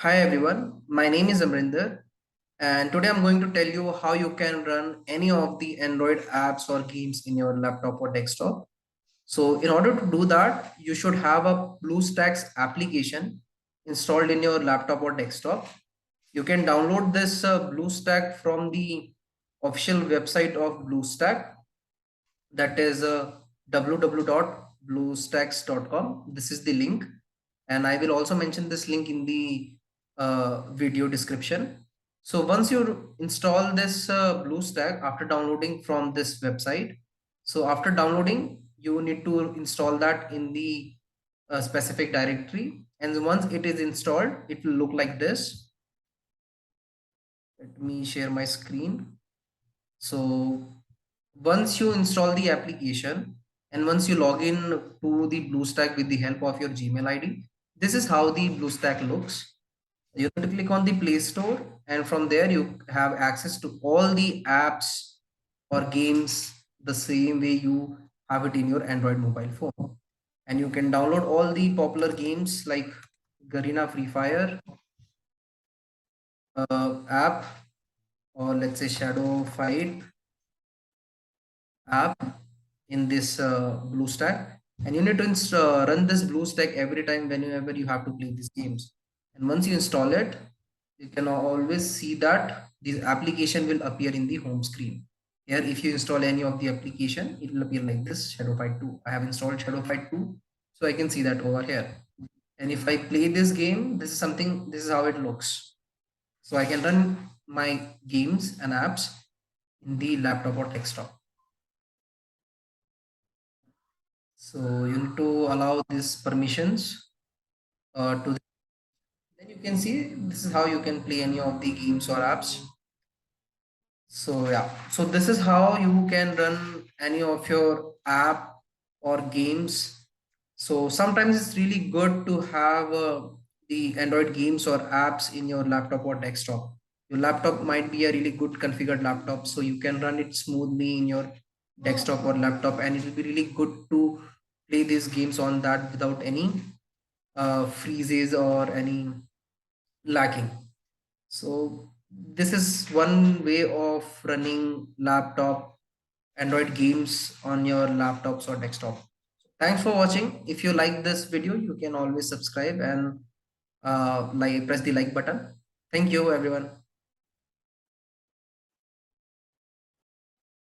Hi everyone, my name is Amrinder, and today I'm going to tell you how you can run any of the Android apps or games in your laptop or desktop. So in order to do that, you should have a Bluestacks application installed in your laptop or desktop. You can download this Bluestack from the official website of Bluestack, that is www.bluestacks.com. This is the link, and I will also mention this link in the video description. So once you install this BlueStack after downloading from this website, so after downloading, you need to install that in the specific directory. And once it is installed, it will look like this. Let me share my screen. So once you install the application and once you log in to the BlueStack with the help of your Gmail ID, this is how the BlueStack looks. You need to click on the Play Store, and from there you have access to all the apps or games the same way you have it in your Android mobile phone. And you can download all the popular games like Garena Free Fire app, or let's say Shadow Fight app in this BlueStack, and you need to run this BlueStack every time whenever you have to play these games. And once you install it, you can always see that this application will appear in the home screen. Here, if you install any of the application, it will appear like this: Shadow Fight 2. I have installed Shadow Fight 2, so I can see that over here. And if I play this game, this is how it looks. So I can run my games and apps in the laptop or desktop. So you need to allow these permissions to. Then you can see this is how you can play any of the games or apps. So yeah, so this is how you can run any of your app or games. So sometimes it's really good to have the Android games or apps in your laptop or desktop. Your laptop might be a really good configured laptop, so you can run it smoothly in your desktop or laptop, and it will be really good to play these games on that without any freezes or any lacking. So this is one way of running laptop Android games on your laptops or desktop. Thanks for watching. If you like this video, you can always subscribe and like press the like button. Thank you, everyone.